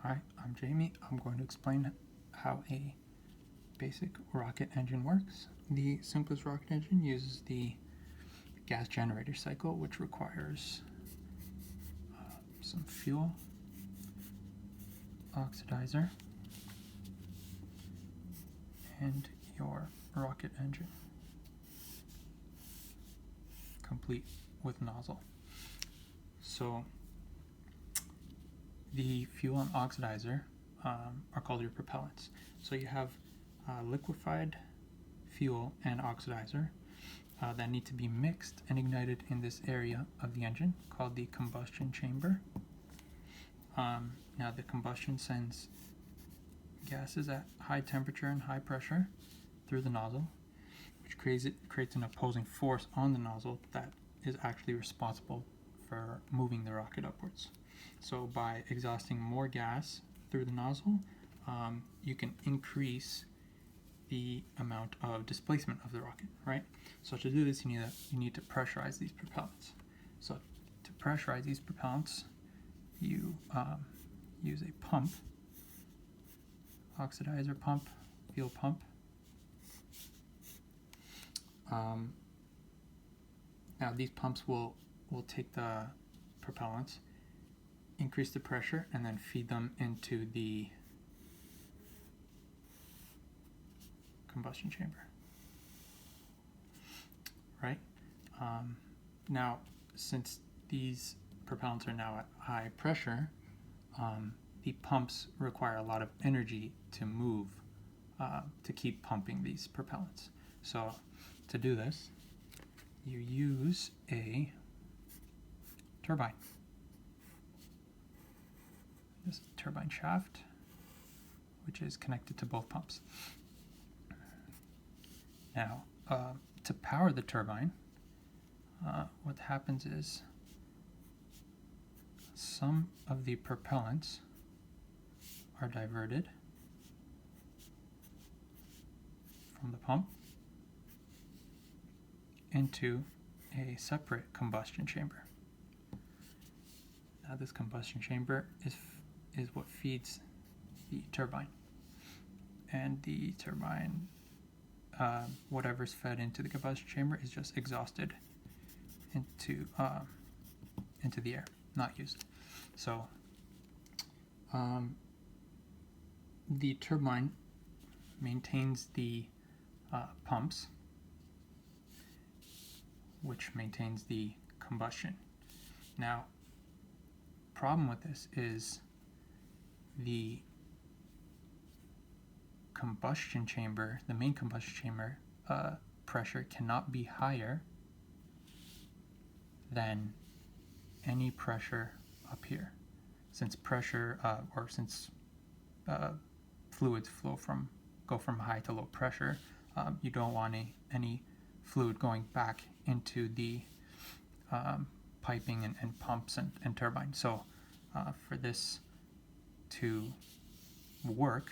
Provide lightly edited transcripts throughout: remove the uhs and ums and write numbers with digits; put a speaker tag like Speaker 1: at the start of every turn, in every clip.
Speaker 1: Hi, I'm Jamie. I'm going to explain how a basic rocket engine works. The simplest rocket engine uses the gas generator cycle, which requires some fuel, oxidizer, and your rocket engine, complete with nozzle. So the fuel and oxidizer are called your propellants. So you have liquefied fuel and oxidizer that need to be mixed and ignited in this area of the engine called the combustion chamber. Now the combustion sends gases at high temperature and high pressure through the nozzle, which creates an opposing force on the nozzle that is actually responsible for moving the rocket upwards. So by exhausting more gas through the nozzle, you can increase the amount of displacement of the rocket, right? So to do this, you need to pressurize these propellants. So to pressurize these propellants, you use a pump, oxidizer pump, fuel pump. Now these pumps will take the propellants, increase the pressure, and then feed them into the combustion chamber, right? Now, since these propellants are now at high pressure, the pumps require a lot of energy to move, to keep pumping these propellants. So to do this, you use a turbine. This turbine shaft, which is connected to both pumps. Now, to power the turbine, what happens is some of the propellants are diverted from the pump into a separate combustion chamber. Now this combustion chamber is what feeds the turbine, and the turbine, whatever's fed into the combustion chamber is just exhausted into the air, not used. So the turbine maintains the pumps, which maintains the combustion. Now, problem with this is the combustion chamber, the main combustion chamber pressure cannot be higher than any pressure up here, since pressure since fluids go from high to low pressure. You don't want any fluid going back into the piping and pumps and turbines. So for this to work,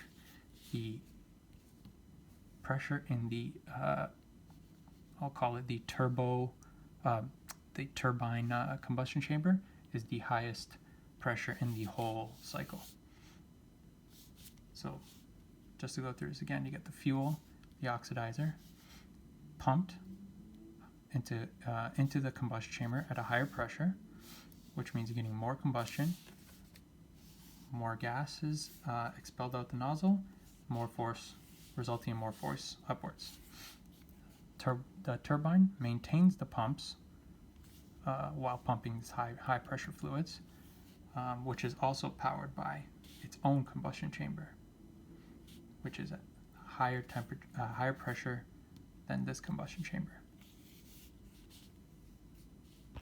Speaker 1: the pressure in the I'll call it the turbine combustion chamber is the highest pressure in the whole cycle. So just to go through this again, you get the fuel, the oxidizer, pumped into the combustion chamber at a higher pressure, which means you're getting more combustion, more gas is expelled out the nozzle, more force, resulting in more force upwards. The turbine maintains the pumps while pumping these high pressure fluids, which is also powered by its own combustion chamber, which is at higher temperature, higher pressure than this combustion chamber.